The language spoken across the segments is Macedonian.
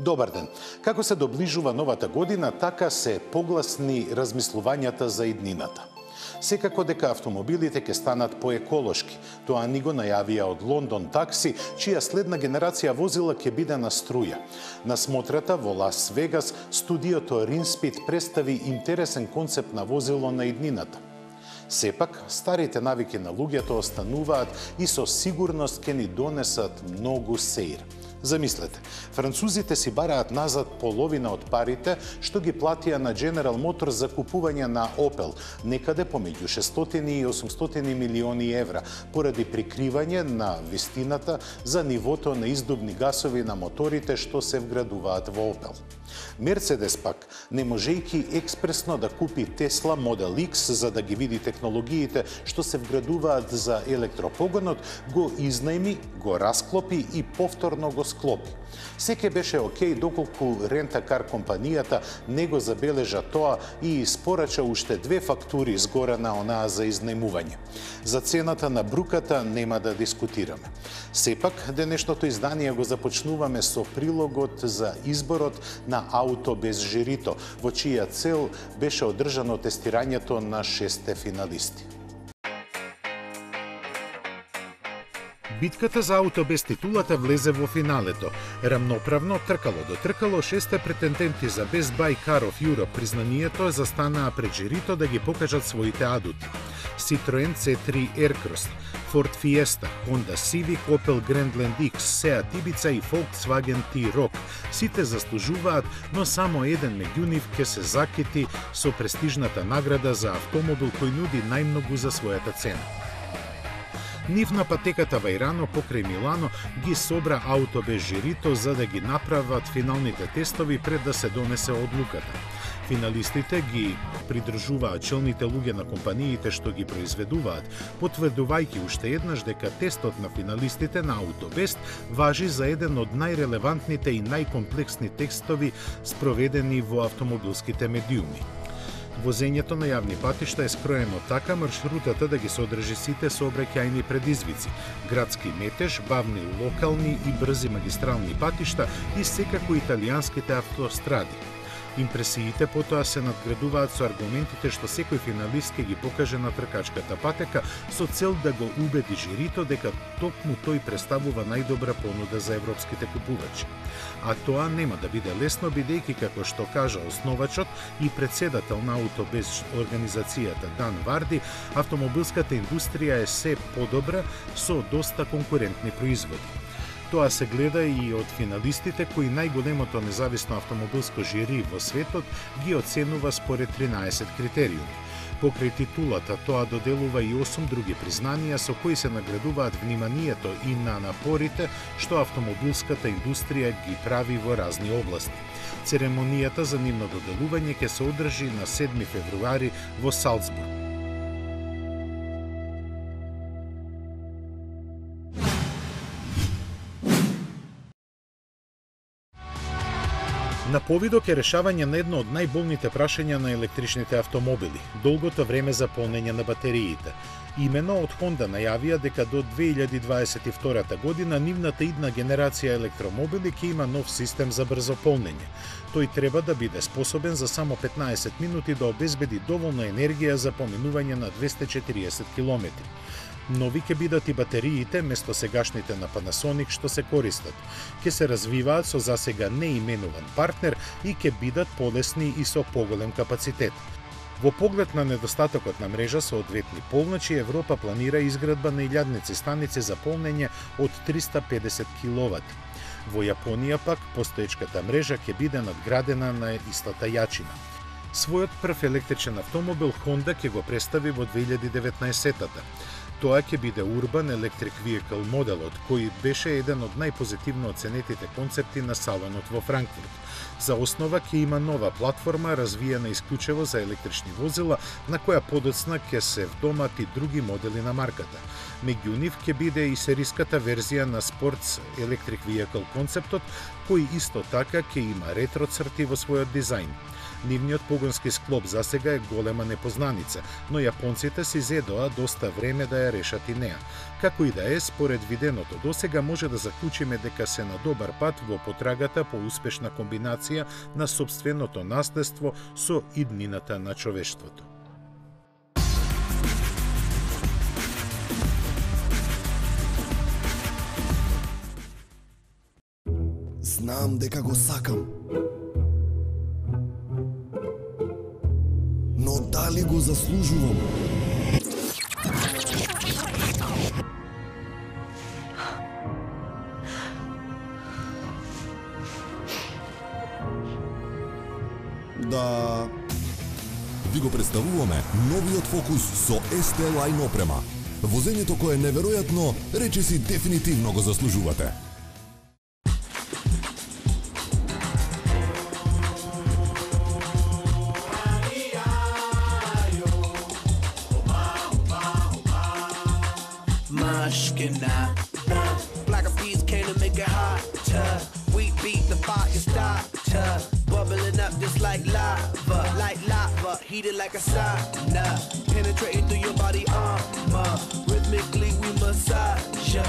Добар ден. Како се доближува новата година, така се погласни размислувањата за иднината. Секако дека автомобилите ќе станат поеколошки. Тоа ни го најавија од Лондон Такси, чија следна генерација возила ќе биде на струја. На смотрата во Лас Вегас, студиото Ринспит представи интересен концепт на возило на иднината. Сепак, старите навики на луѓето остануваат и со сигурност ќе ни донесат многу сеир. Замислете, французите си бараат назад половина од парите што ги платија на General Motors за купување на Opel, некаде помеѓу 600 и 800 милиони евра, поради прикривање на вистината за нивото на издубни гасови на моторите што се вградуваат во Opel. Мерцедес пак, не можејќи експресно да купи Tesla Model X за да ги види технологиите што се вградуваат за електропогонот, го изнајми, го расклопи и повторно го склопи. Секе беше окей доколку рента-кар компанијата не го забележа тоа и испорача уште 2 фактури згора на онаа за изнајмување. За цената на бруката нема да дискутираме. Сепак, денешното издание го започнуваме со прилогот за изборот на ауто без жирито, во чија цел беше одржано тестирањето на 6 финалисти. Битката за ауто без титулата влезе во финалето. Рамноправно, тркало до тркало, 6 претенденти за Best Buy Car of Europe признанието застанаа пред жирито да ги покажат своите адути. Citroen C3 Aircross, Ford Fiesta, Honda Civic, Opel Grandland X, Seat Ibiza и Volkswagen T-Roc. Сите заслужуваат, но само еден меѓу нив ќе се закити со престижната награда за автомобил кој нуди најмногу за својата цена. Нив на патеката Вајрано покрај Милано ги собра ауто без жирито за да ги направат финалните тестови пред да се донесе одлуката. Финалистите ги придржуваат челните луѓе на компаниите што ги произведуваат, потврдувајќи уште еднаш дека тестот на финалистите на Аутобест важи за еден од најрелевантните и најкомплексни тестови спроведени во автомобилските медиуми. Возењето на јавни патишта е скроено така маршрутата да ги содржи сите сообраќајни предизвици, градски метеж, бавни локални и брзи магистрални патишта и секако италијанските автостради. Импресиите потоа се надградуваат со аргументите што секој финалист ќе ги покаже на тркачката патека со цел да го убеди жирито дека токму тој представува најдобра понуда за европските купувачи. А тоа нема да биде лесно, бидејќи, како што кажа основачот и председател на Аутобез организацијата Дан Варди, автомобилската индустрија е се подобра со доста конкурентни производи. Тоа се гледа и од финалистите кои најголемото независно автомобилско жири во светот ги оценува според 13 критериуми. Покрај титулата тоа доделува и 8 други признанија со кои се наградуваат вниманието и на напорите што автомобилската индустрија ги прави во разни области. Церемонијата за нивно доделување ќе се одржи на 7 февруари во Салцбург. На повидок е решавање на едно од најболните прашања на електричните автомобили – долгото време за полнење на батериите. Имено од Honda најавија дека до 2022 година нивната идна генерација електромобили ќе има нов систем за брзо полнење. Тој треба да биде способен за само 15 минути да обезбеди доволна енергија за поминување на 240 км. Нови ќе бидат и батериите место сегашните на Panasonic што се користат. Ќе се развиваат со засега неименуван партнер и ќе бидат полесни и со поголем капацитет. Во поглед на недостатокот на мрежа со одветни полночи, Европа планира изградба на илјадници станици за полнење од 350 киловат. Во Јапонија пак постоечката мрежа ќе биде надградена на истата јачина. Својот прв електричен автомобил Honda ќе го представи во 2019-та. Тоа ќе биде Urban Electric Vehicle моделот, кој беше еден од најпозитивно оценетите концепти на салонот во Франкфурт. За основа ќе има нова платформа, развиена исклучиво за електрични возила, на која подоцна ќе се вдомат и други модели на марката. Меѓу нив ќе биде и сериската верзија на Sports Electric Vehicle концептот, кој исто така ќе има ретро црти во својот дизајн. Нивниот погонски склоп засега е голема непознаница, но јапонците си зедоа доста време да ја решат и неа. Како и да е, според виденото досега може да заклучиме дека се на добар пат во потрагата по успешна комбинација на сопственото наследство со иднината на човештвото. Знам дека го сакам. Но дали го заслужувам? Да... Ви го представуваме новиот Фокус со ST Line опрема. Возењето кое е неверојатно, речиси дефинитивно го заслужувате. Black of peas came to make it hotter. We beat the fire starter, bubbling up just like lava, heated like a sauna, penetrating through your body armor. Rhythmically we massage ya.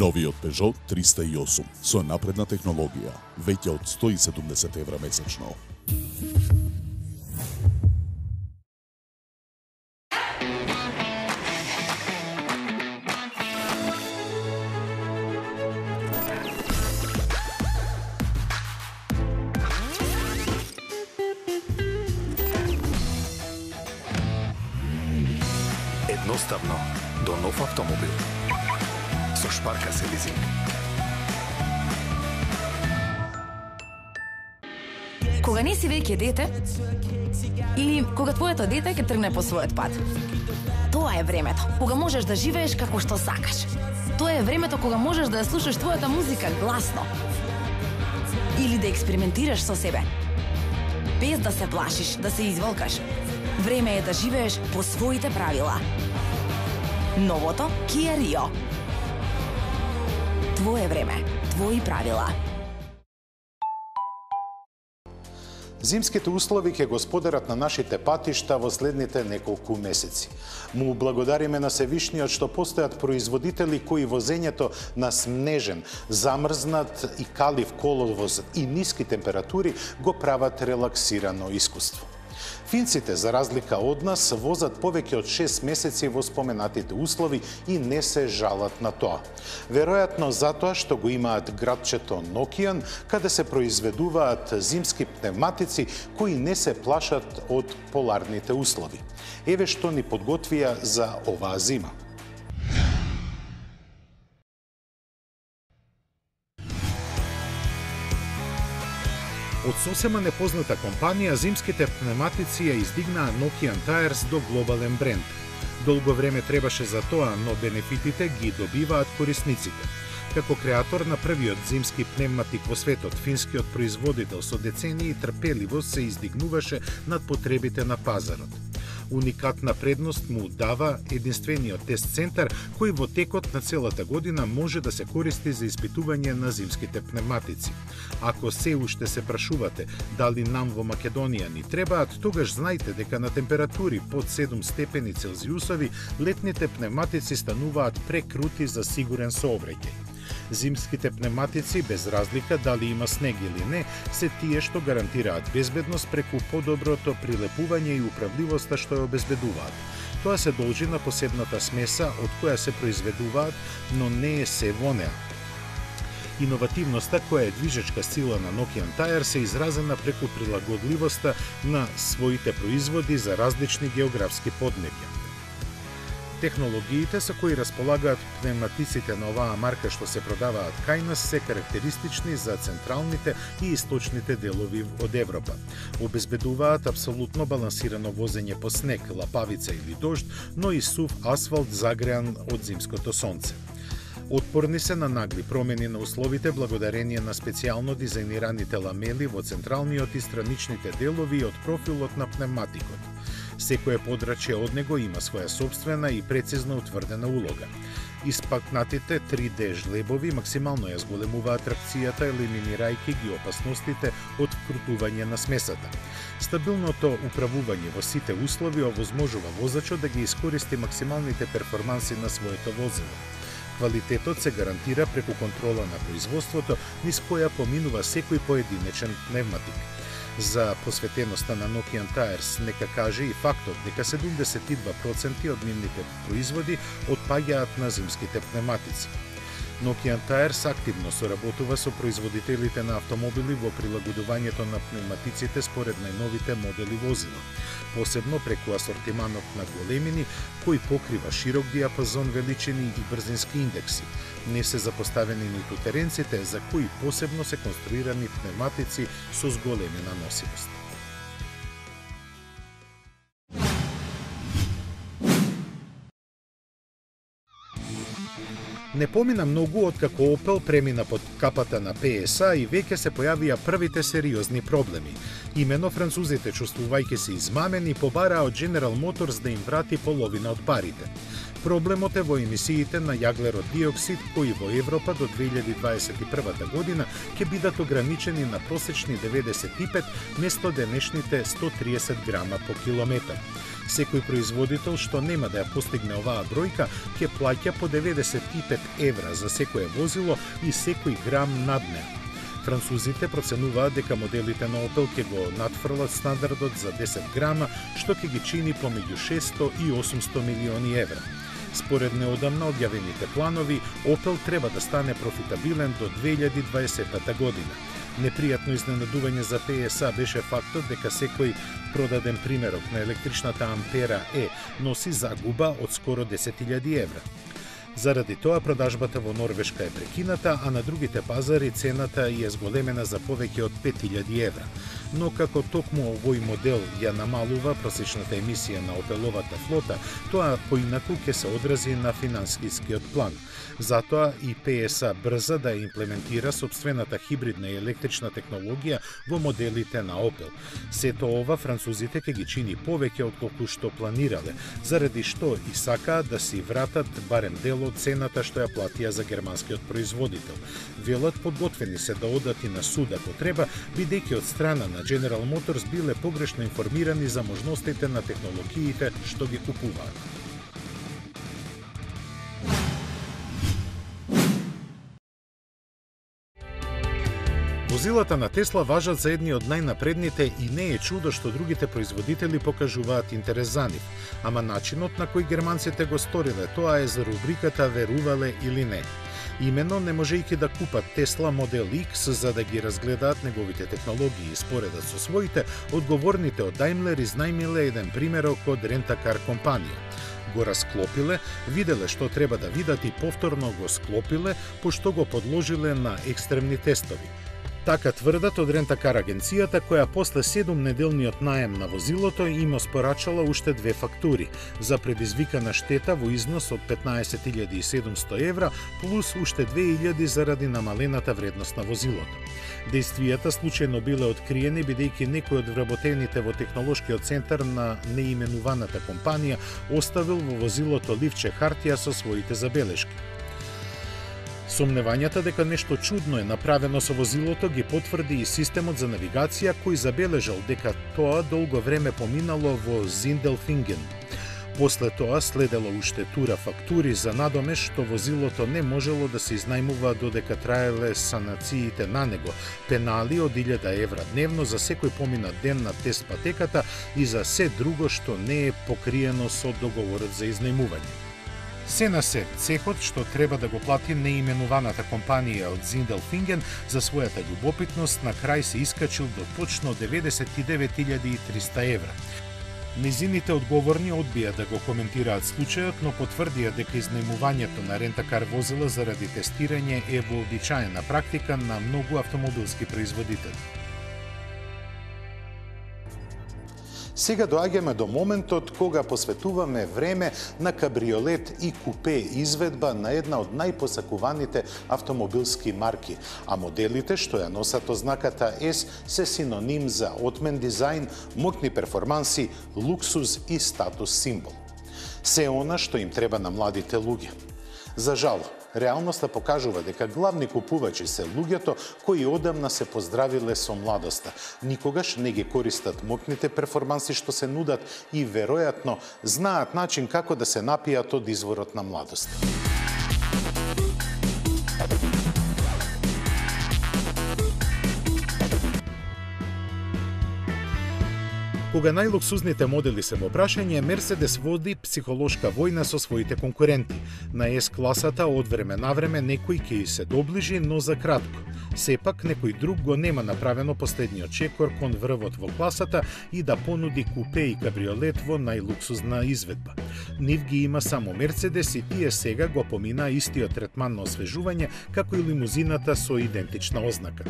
Новиот Peugeot 308 со напредна технологија, веќе од 170 евра месечно. Едноставно до нов автомобил. Со Шпарка се лизинг. Кога не си веќе дете, или кога твоето дете ќе тргне по својот пат. Тоа е времето кога можеш да живееш како што сакаш. Тоа е времето кога можеш да ја слушаш твојата музика гласно. Или да експериментираш со себе. Без да се плашиш, да се изволкаш. Време е да живееш по своите правила. Новото Kia Rio. Твое време, твои правила. Зимските услови ќе господарат на нашите патишта во следните неколку месеци. Му благодариме на Севишниот што постојат производители кои возењето на снежен, замрзнат и калив коловоз и ниски температури го прават релаксирано искуство. Финците, за разлика од нас, возат повеќе од 6 месеци во споменатите услови и не се жалат на тоа. Веројатно затоа што го имаат градчето Nokian, каде се произведуваат зимски пневматици кои не се плашат од поларните услови. Еве што ни подготвија за оваа зима. Од сосема непозната компанија, зимските пневматици ја издигнаа Nokian Tires до глобален бренд. Долго време требаше за тоа, но бенефитите ги добиваат корисниците. Како креатор на првиот зимски пневматик во светот, финскиот производител со децении трпеливо се издигнуваше над потребите на пазарот. Уникатна предност му дава единствениот тест центар кој во текот на целата година може да се користи за испитување на зимските пневматици. Ако се уште се прашувате дали нам во Македонија ни требаат, тогаш знајте дека на температури под 7 степени Целзиусови летните пневматици стануваат прекрути за сигурен сообраќај. Зимските пневматици, без разлика дали има снег или не, се тие што гарантираат безбедност преку подоброто прилепување и управливоста што ја обезбедуваат. Тоа се должи на посебната смеса од која се произведуваат, но не е се во неа. Иновативноста која е движечка сила на Nokian Tyres се изразена преку прилагодливоста на своите производи за различни географски поднебја. Технологиите со кои располагаат пневматиците на оваа марка што се продаваат кај нас се карактеристични за централните и источните делови од Европа. Обезбедуваат апсолутно балансирано возење по снег, лапавица или дожд, но и сув асфалт загреан од зимското сонце. Отпорни се на нагли промени на условите благодарение на специјално дизајнираните ламели во централниот и страничните делови од профилот на пневматикот. Секое подрачје од него има своја собствена и прецизно утврдена улога. Испакнатите 3D жлебови максимално ја зголемуваат тракцијата, елиминирајќи ги опасностите од вкрутување на смесата. Стабилното управување во сите услови овозможува возачот да ги искористи максималните перформанси на своето возило. Квалитетот се гарантира преку контрола на производството, низ која поминува секој поединечен пневматик. За посветеноста на Nokian Tyres нека каже и фактот дека 72% од нивните производи отпаѓаат на зимските пневматици. Nokian Tyres активно соработува со производителите на автомобили во прилагодувањето на пневматиците според најновите модели возила, посебно преку асортиманот на големини, кој покрива широк диапазон величини и брзински индекси. Не се запоставени ниту теренците, за кои посебно се конструирани пневматици со зголемена носивост. Не помина многу откако Opel премина под капата на PSA и веќе се појавија првите сериозни проблеми. Имено французите, чувствувајќи се измамени, побараа од General Motors да им врати половина од парите. Проблемот е во емисиите на јаглерод диоксид, кои во Европа до 2021 година ќе бидат ограничени на просечни 95 место денешните 130 грама по километар. Секој производител што нема да ја постигне оваа бројка ќе плаќа по 95 евра за секое возило и секој грам над неа. Французите проценуваат дека моделите на Opel ќе го надфрлат стандардот за 10 грама, што ќе ги чини помеѓу 600 и 800 милиони евра. Според неодамна објавените планови, Opel треба да стане профитабилен до 2020 година. Непријатно изненадување за PSA беше фактот дека секој продаден примерок на електричната Ампера E носи загуба од скоро 10.000 евра. Заради тоа продажбата во Норвешка е прекината, а на другите пазари цената е зголемена за повеќе од 5.000 евра. Но како токму овој модел ја намалува просечната емисија на Опеловата флота, тоа поинаку ќе се одрази на финансискиот план. Затоа и PSA брза да имплементира собствената хибридна и електрична технологија во моделите на Opel. Сето ова французите ќе ги чини повеќе отколку што планирале, заради што и сакаат да си вратат барем дел од цената што ја платија за германскиот производител. Велат подготвени се да одат и на суд ако треба, бидејќи од страна на General Motors биле погрешно информирани за можностите на технологиите што ги купуваат. Возилата на Тесла важат за едни од најнапредните и не е чудо што другите производители покажуваат интерес за нив, ама начинот на кој германците го сториле тоа е за рубриката верувале или не. Имено, не можејќи да купат Тесла Модел X за да ги разгледаат неговите технологии и споредат со своите, одговорните од Daimler изнајмиле еден примерок од рентакар компанија. Го расклопиле, виделе што треба да видат и повторно го склопиле, пошто го подложиле на екстремни тестови. Така тврдат од рентакар агенцијата, која после 7-неделниот наем на возилото им оспорачала уште 2 фактури за предизвикана штета во износ од 15.700 евра плюс уште 2.000 заради намалената вредност на возилото. Действијата случајно биле откриени бидејќи некој од вработените во технолошкиот центар на неименуваната компанија оставил во возилото ливче хартија со своите забелешки. Сомневањата дека нешто чудно е направено со возилото ги потврди и системот за навигација кој забележал дека тоа долго време поминало во Зинделфинген. После тоа следело уште тура фактури за надомеш што возилото не можело да се изнајмува додека траеле санациите на него, пенали од 1000 евра дневно за секој поминат ден на тест патеката и за се друго што не е покриено со договорот за изнајмување. Се на се, цехот што треба да го плати неименуваната компанија од Зинделфинген за својата љубопитност на крај се искачил до точно 99.300 евра. Низините одговорни одбија да го коментираат случајот, но потврдија дека изнајмувањето на рентакар возила заради тестирање е вообичаена практика на многу автомобилски производители. Сега доаѓаме до моментот кога посветуваме време на кабриолет и купе изведба на една од најпосакуваните автомобилски марки, а моделите што ја носат ознаката S се синоним за отмен дизајн, моќни перформанси, луксуз и статус символ. Се она што им треба на младите луѓе. За жал, реалноста покажува дека главни купувачи се луѓето кои одамна се поздравиле со младоста. Никогаш не ги користат моќните перформанси што се нудат и веројатно знаат начин како да се напијат од изворот на младост. Кога најлуксузните модели се во прашање, Мерцедес води психолошка војна со своите конкуренти. На S-класата од време на време некој ќе се доближи, но за кратко. Сепак, некој друг го нема направено последниот чекор кон врвот во класата и да понуди купе и кабриолет во најлуксузна изведба. Нив ги има само Мерцедес и тие сега го помина истиот третман на освежување како и лимузината со идентична ознака.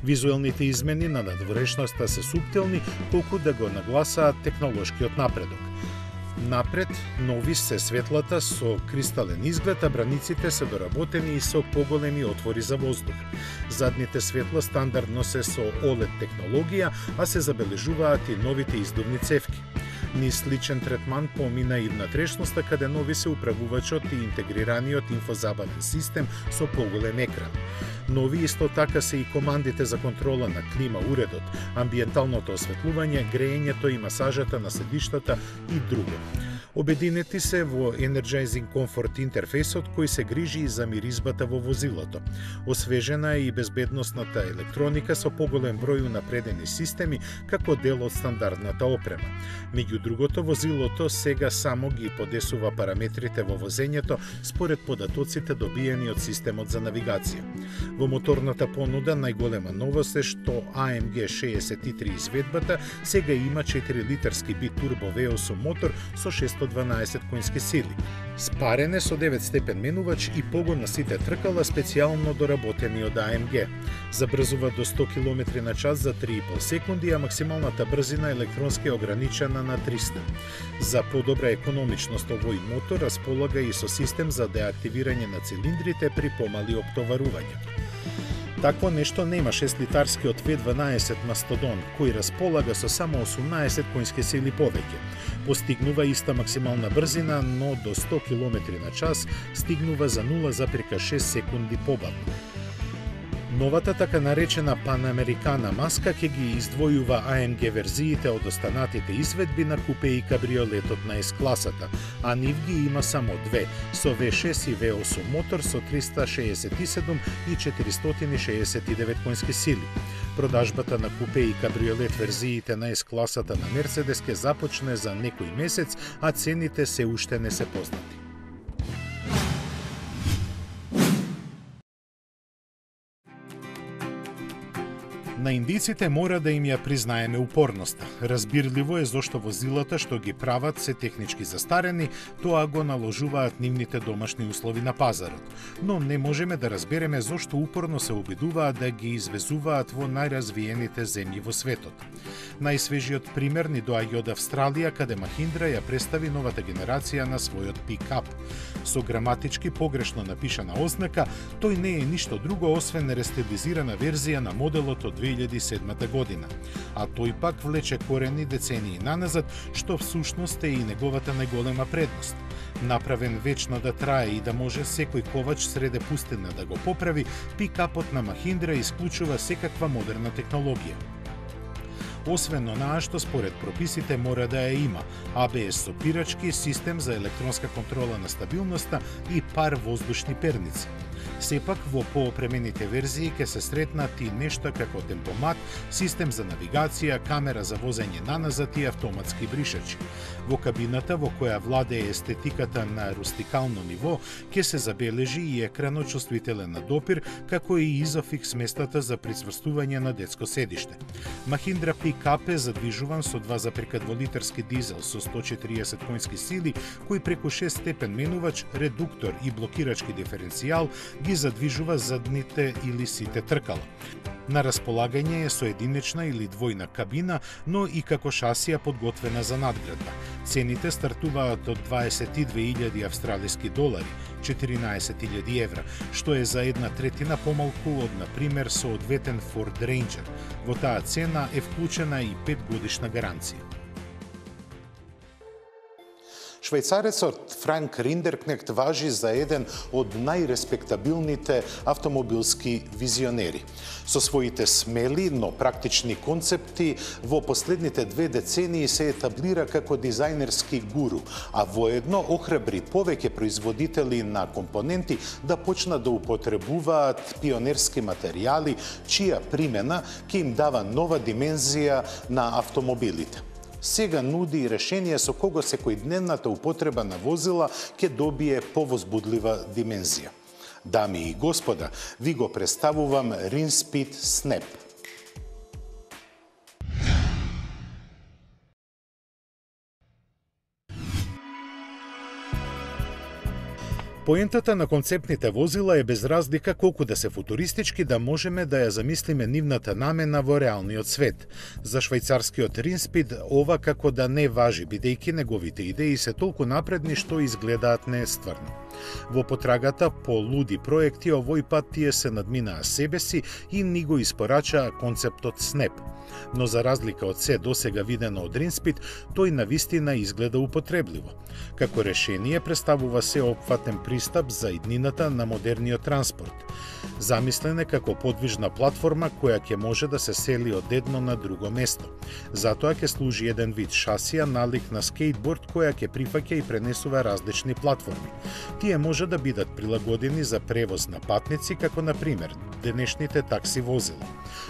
Визуелните измени на надворешноста се суптилни, колку да го нагласаат технолошкиот напредок. Напред, нови се светлата со кристален изглед, а браниците се доработени и со поголеми отвори за воздух. Задните светла стандардно се со OLED технологија, а се забележуваат и новите издувни цевки. Низ сличен третман помина и внатрешноста, каде нови се управувачот и интегрираниот инфозабавен систем со поголем екран. Нови исто така се и командите за контрола на клима уредот, амбиенталното осветлување, греењето и масажата на седиштата и друго. Обединети се во Energizing Comfort интерфейсот кој се грижи и за миризбата во возилото. Освежена е и безбедносната електроника со поголем број унапредени системи како дел од стандардната опрема. Меѓу другото, возилото сега само ги подесува параметрите во возењето според податоците добиени од системот за навигација. Во моторната понуда најголема новост е што AMG 63 изведбата сега има 4-литарски битурбо V8 мотор со 612 конски сили. Спарене со 9 степен менувач и погон на сите тркала специјално доработени од AMG. Забрзува до 100 км на час за 3,5 секунди, а максималната брзина електронски е ограничена на 300. За подобра економичност овој мотор располага и со систем за деактивирање на цилиндрите при помали оптоварување. Такво нешто нема 6-литарскиот V12 Mastodon, кој располага со само 18 конски сили повеќе. Постигнува иста максимална брзина, но до 100 км на час стигнува за 0,6 секунди побавно. Новата така наречена Панамерикана маска ќе ги издвојува AMG верзиите од останатите изведби на купе и кабриолетот на S-класата, а нив ги има само две, со V6 и V8 мотор со 367 и 469 конски сили. Продажбата на купе и кабриолет верзиите на S-класата на Мерцедес ќе започне за некој месец, а цените се уште не се познати. На индиците мора да им ја признаеме упорноста. Разбирливо е зошто возилата што ги прават се технички застарени, тоа го наложуваат нивните домашни услови на пазарот. Но не можеме да разбереме зошто упорно се обидуваат да ги извезуваат во најразвиените земји во светот. Најсвежиот пример ни доаѓа од Австралија, каде Махиндра ја представи новата генерација на својот пикап. Со граматички погрешно напишана ознака, тој не е ништо друго освен рестилизирана верзија на моделот од 2007 година, а тој пак влече корени децении наназад, што всушност е и неговата најголема предност. Направен вечно да трае и да може секој ковач среде пустина да го поправи, пикапот на Махиндра исклучува секаква модерна технологија. Освен онаа што според прописите мора да ја има, ABS со пирачки, систем за електронска контрола на стабилноста и пар воздушни перници. Сепак, во поопремените верзии ќе се сретнат и нешта како темпомат, систем за навигација, камера за возење наназад и автоматски бришачи. Во кабината, во која владее естетиката на рустикално ниво, ќе се забележи и екранот чувствителен на допир, како и изофикс местата за прицврстување на детско седиште. Mahindra Pick-up е задвижуван со 2,2 литерски дизел со 140 конски сили, кој преку 6 степен менувач, редуктор и блокирачки диференцијал ги задвижува задните или сите тркала. На располагање е со единична или двојна кабина, но и како шасија подготвена за надградба. Цените стартуваат од 22.000 австралиски долари, 14.000 евра, што е за 1/3 помалку од, например, соодветен Ford Ranger. Во таа цена е вклучена и 5-годишна гаранција. Швајцарецот Франк Риндеркнехт важи за еден од најреспектабилните автомобилски визионери. Со своите смели, но практични концепти, во последните 2 децении се етаблира како дизајнерски гуру, а воедно охрабри повеќе производители на компоненти да почнат да употребуваат пионерски материјали, чија примена ќе им дава нова димензија на автомобилите. Сега нуди решение со кого секојдневната употреба на возила ќе добие повозбудлива димензија. Дами и господа, ви го представувам Rinspit Snap. Поентата на концептните возила е без разлика колку да се футуристички да можеме да ја замислиме нивната намена во реалниот свет. За швајцарскиот Rinspit ова како да не важи, бидејќи неговите идеи се толку напредни што изгледаат нестварно. Во потрагата по луди проекти овој пат тие се надминаа себе си и ни го испорачаа концептот Snap. Но за разлика од се досега видено од Rinspit, тој навистина изгледа употребливо. Како решение представува сеопфатен пристап за иднината на модерниот транспорт. Замислен е како подвижна платформа која ќе може да се сели од едно на друго место. Затоа ќе служи еден вид шасија налик на скейтборд која ќе прифаќа и пренесува различни платформи. Тие може да бидат прилагодени за превоз на патници, како на пример денешните такси возила,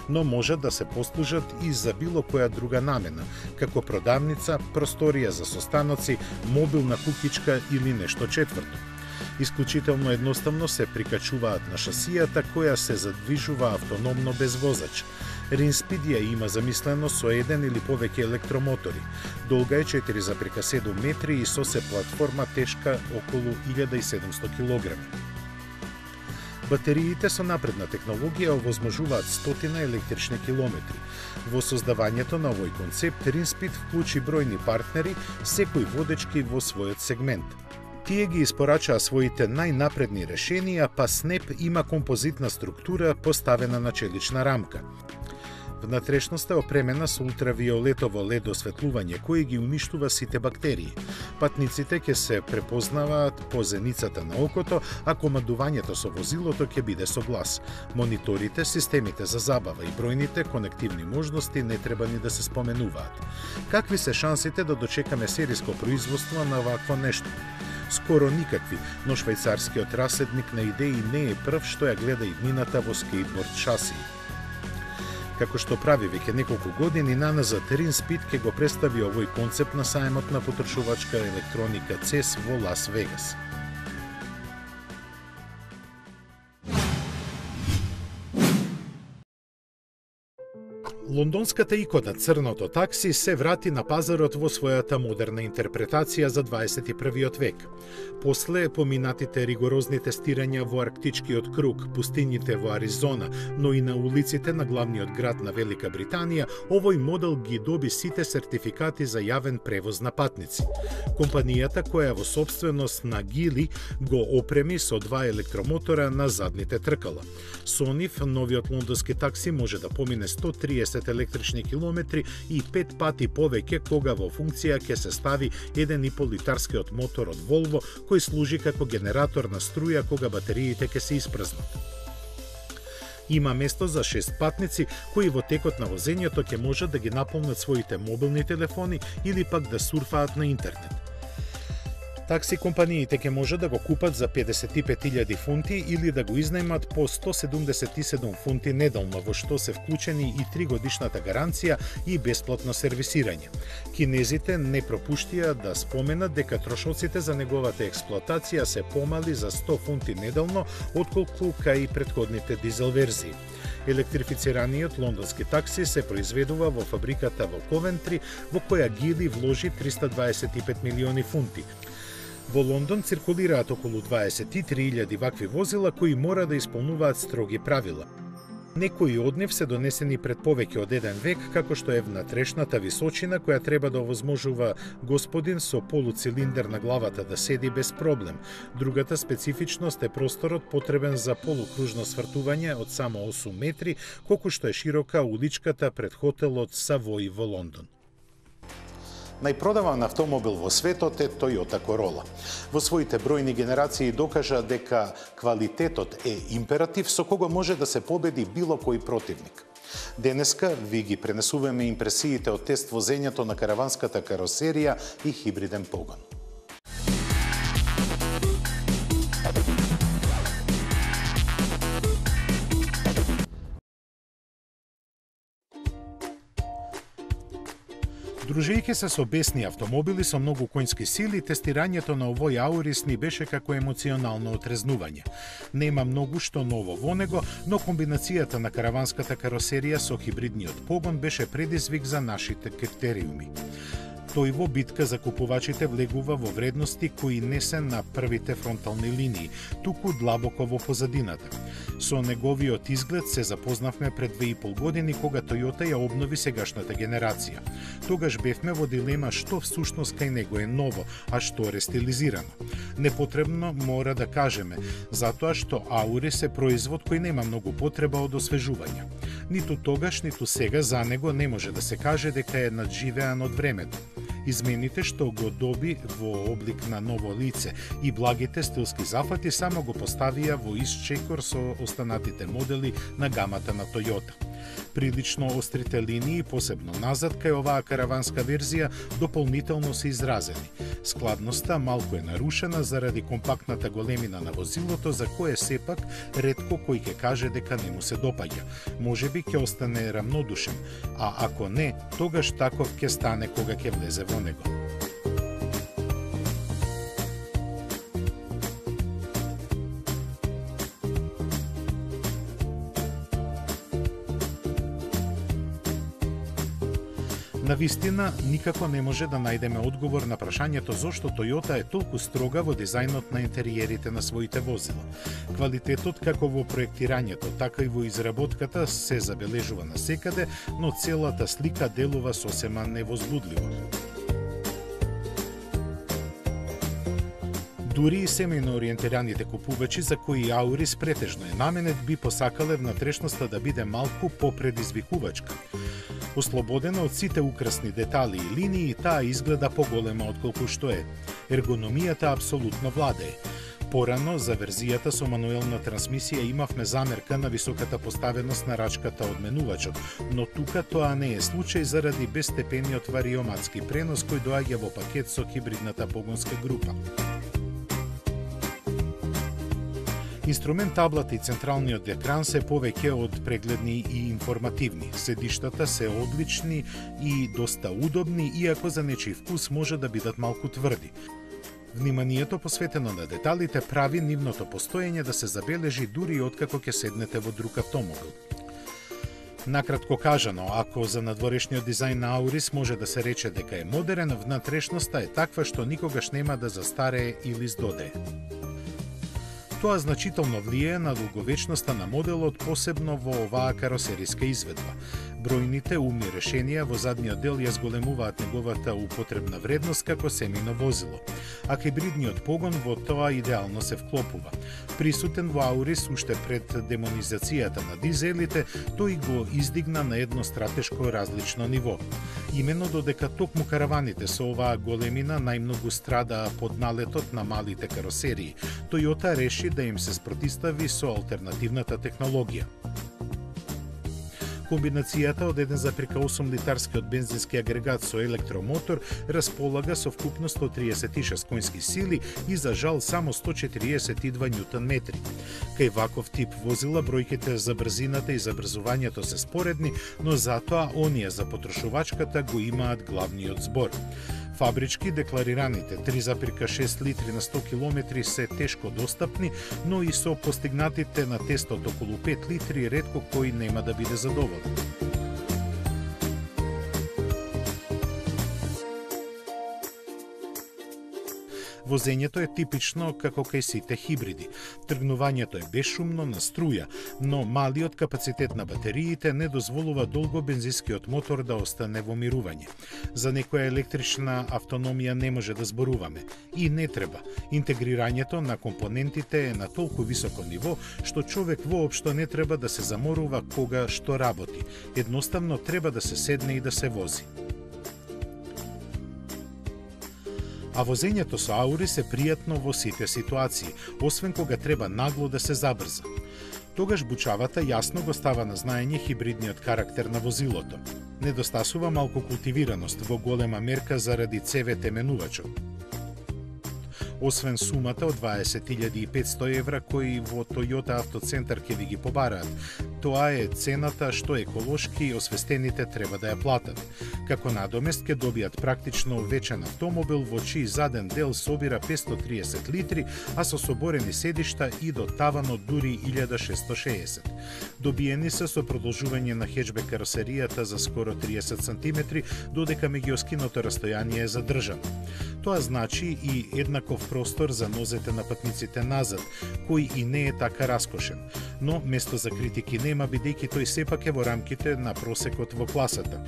но може да се послужат и за било која друга намена, како продавница, просторија за состаноци, мобилна кукичка или нешто четврто. Исклучително едноставно се прикачуваат на шасијата која се задвижува автономно без возач. Rinspit ја има замислено со еден или повеќе електромотори. Долга е 4,7 метри и со се платформа тешка околу 1700 кг. Батериите со напредна технологија овозможуваат 100 електрични километри. Во создавањето на овој концепт Rinspit вклучи бројни партнери, секој водечки во својот сегмент. Тие ги испорачаа своите најнапредни решенија, па Snap има композитна структура поставена на челична рамка. Внатрешноста е опремена со ултравиолетово лед осветлување кој ги уништува сите бактерии. Патниците ќе се препознаваат по зеницата на окото, а командувањето со возилото ќе биде со глас. Мониторите, системите за забава и бројните конективни можности не треба ни да се споменуваат. Какви се шансите да дочекаме сериско производство на вакво нешто? Скоро никакви, но швајцарскиот раседник на идеи не е прв што ја гледа иднината во скейтборд шасии. Како што прави веќе неколку години наназад, Rinspit ќе го представи овој концепт на сајмот на потрошувачка електроника CES во Лас Вегас. Лондонската икона Црното такси се врати на пазарот во својата модерна интерпретација за 21 век. После поминатите ригорозни тестирања во Арктичкиот круг, пустињите во Аризона, но и на улиците на главниот град на Велика Британија, овој модел ги доби сите сертификати за јавен превоз на патници. Компанијата која во собственост на Гили го опреми со 2 електромотора на задните тркала. Со нив, новиот лондонски такси може да помине 130 електрични километри и 5 пати повеќе кога во функција ќе се стави 1,5 литарскиот мотор од Volvo кој служи како генератор на струја кога батериите ќе се испразнат. Има место за 6 патници кои во текот на возењето ќе можат да ги наполнат своите мобилни телефони или пак да сурфаат на интернет. Такси компаниите ќе може да го купат за 55.000 фунти или да го изнајмат по 177 фунти неделно, во што се вклучени и 3-годишната гаранција и бесплатно сервисирање. Кинезите не пропуштија да споменат дека трошоците за неговата експлоатација се помали за 100 фунти неделно отколку кај претходните дизел верзии. Електрифицираниот лондонски такси се произведува во фабриката во Ковентри, во која Гили вложи 325 милиони фунти. Во Лондон циркулираат околу 23.000 вакви возила кои мора да исполнуваат строги правила. Некои од нив се донесени пред повеќе од 1 век, како што е внатрешната височина која треба да овозможува господин со полуцилиндер на главата да седи без проблем. Другата специфичност е просторот потребен за полукружно свртување од само 8 метри, колку што е широка уличката пред хотелот Савој во Лондон. Најпродаван автомобил во светот е Toyota Corolla. Во своите бројни генерации докажа дека квалитетот е императив со кого може да се победи било кој противник. Денеска ви ги пренесуваме импресиите од тест возењето на караванската каросерија и хибриден погон. Дружејќи се со бесни автомобили со многу коњски сили, тестирањето на овој Аурис ни беше како емоционално отрезнување. Нема многу што ново во него, но комбинацијата на караванската каросерија со хибридниот погон беше предизвик за нашите критериуми. Тој во битка за купувачите влегува во вредности кои не се на првите фронтални линии, туку длабоко во позадината. Со неговиот изглед се запознавме пред 2,5 години кога Toyota ја обнови сегашната генерација. Тогаш бевме во дилема што всушност кај него е ново, а што рестилизирано. Непотребно мора да кажеме, затоа што Аурис е производ кој нема многу потреба од освежување. Ниту тогаш, ниту сега за него не може да се каже дека е надживеан од времето. Измените што го доби во облик на ново лице и благите стилски зафати само го поставија во исчекор со останатите модели на гамата на Toyota. Прилично острите линии, посебно назад кај оваа караванска верзија, дополнително се изразени. Складноста малку е нарушена заради компактната големина на возилото, за кое сепак ретко кој ќе каже дека не му се допаѓа. Можеби ќе остане рамнодушен, а ако не, тогаш таков ќе стане кога ќе влезе во него. Навистина, никако не може да најдеме одговор на прашањето зошто Toyota е толку строга во дизајнот на интериерите на своите возила. Квалитетот како во проектирањето, така и во изработката се забележува насекаде, но целата слика делува сосема невозбудливо. Дури и семејно ориентираните купувачи за кои Аурис претежно е наменет би посакале внатрешноста да биде малку попредизвикувачка. Ослободена од сите украсни детали и линии, таа изгледа поголема отколку што е. Ергономијата апсолутно владее. Порано, за верзијата со мануелна трансмисија имавме замерка на високата поставеност на рачката од менувачот, но тука тоа не е случај заради безстепениот вариоматски пренос кој доаѓа во пакет со хибридната погонска група. Инструмент таблата и централниот екран се повеќе од прегледни и информативни. Седиштата се одлични и доста удобни, иако за нечи вкус може да бидат малку тврди. Вниманието посветено на деталите прави нивното постоење да се забележи дури откако ќе седнете во друг автомобил. Накратко кажано, ако за надворешниот дизајн на Аурис може да се рече дека е модерен, внатрешноста е таква што никогаш нема да застарее или здодее. Тоа значително влијае на долговечноста на моделот, посебно во оваа каросериска изведба. Бројните умни решенија во задниот дел ја зголемуваат неговата употребна вредност како семејно возило, а хибридниот погон во тоа идеално се вклопува. Присутен во Аурис уште пред демонизацијата на дизелите, тој го издигна на едно стратешко различно ниво. Именно додека токму караваните со оваа големина најмногу страдаа под налетот на малите каросерии, Toyota реши да им се спротистави со алтернативната технологија. Комбинацијата од 1,8 литарскиот бензински агрегат со електромотор располага со вкупно 136 конски сили и за жал само 142 ньютон метри. Кај ваков тип возила бројките за брзината и забрзувањето се споредни, но затоа оние за потрошувачката го имаат главниот збор. Фабрички декларираните 3,6 литри на 100 километри се тешко достапни, но и со постигнатите на тестот околу 5 литри ретко кој нема да биде задоволен. Возењето е типично како кај сите хибриди. Тргнувањето е бесшумно на струја, но малиот капацитет на батериите не дозволува долго бензинскиот мотор да остане во мирување. За некоја електрична автономија не може да зборуваме. И не треба. Интегрирањето на компонентите е на толку високо ниво, што човек воопшто не треба да се заморува кога што работи. Едноставно треба да се седне и да се вози. А возењето со Аурис е пријатно во сите ситуации, освен кога треба нагло да се забрза. Тогаш бучавата јасно го става на знаење хибридниот карактер на возилото. Недостасува малку култивираност во голема мерка заради CV менувачот. Освен сумата од 20.500 евра кои во Toyota Автоцентар ќе ви ги побараат, тоа е цената што еколошки освестените треба да ја платат. Како надомест ќе добијат практично вечен автомобил во чиј заден дел собира 530 литри, а со соборени седишта и до таванот дури 1660. Добиени се со продолжување на хеджбек каросеријата за скоро 30 см, додека меѓуоскиното растојание е задржано. Тоа значи и еднаков простор за нозете на патниците назад, кој и не е така раскошен. Но место за критики нема, бидејќи тој сепак е во рамките на просекот во класата.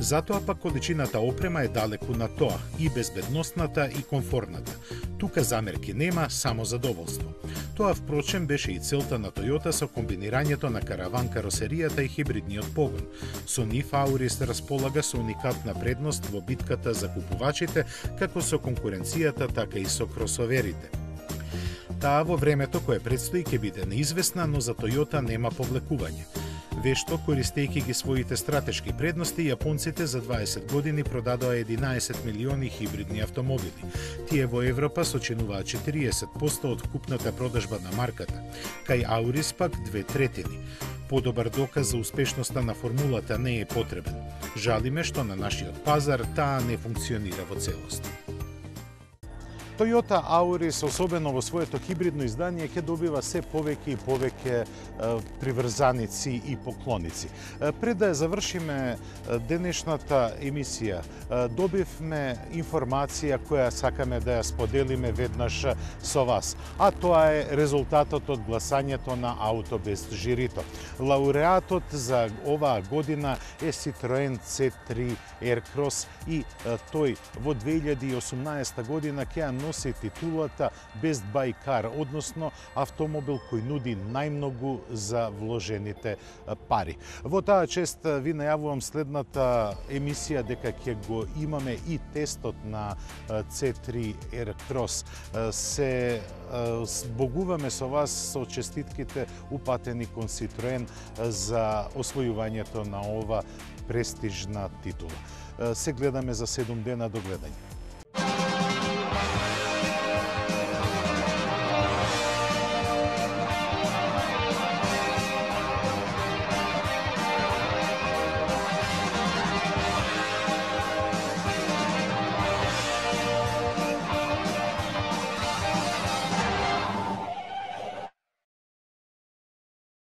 Затоа пак количината опрема е далеку на тоа, и безбедносната и комфортната. Тука замерки нема, само задоволство. Тоа впрочем беше и целта на Toyota со комбинирањето на караван каросеријата и хибридниот погон. Со нив Аурис располага со уникатна предност во битката за купувачите, како со конкуренцијата, така и со кросоверите. Таа во времето кое предстои ќе биде неизвестна, но за Toyota нема повлекување. Вешто, користејќи ги своите стратешки предности, јапонците за 20 години продадоа 11 милиони хибридни автомобили. Тие во Европа сочинуваат 40% од вкупната продажба на марката, кај Аурис пак 2/3. Подобар доказ за успешноста на формулата не е потребен. Жалиме што на нашиот пазар таа не функционира во целост. Toyota Auris, особено во своето хибридно издание, ќе добива се повеќе и повеќе приврзаници и поклоници. Пред да ја завршиме денешната емисија, добивме информација која сакаме да ја споделиме веднаш со вас, а тоа е резултатот од гласањето на Ауто без жирито. Лауреатот за оваа година е Citroen C3 Aircross и тој во 2018 година ќе носи титулата Best Buy Car, односно автомобил кој нуди најмногу за вложените пари. Во таа чест ви најавувам следната емисија дека ќе го имаме и тестот на C3 Aircross. Се збогуваме со вас со честитките упатени кон Citroen за освојувањето на ова престижна титула. Се гледаме за 7 дена, до гледање.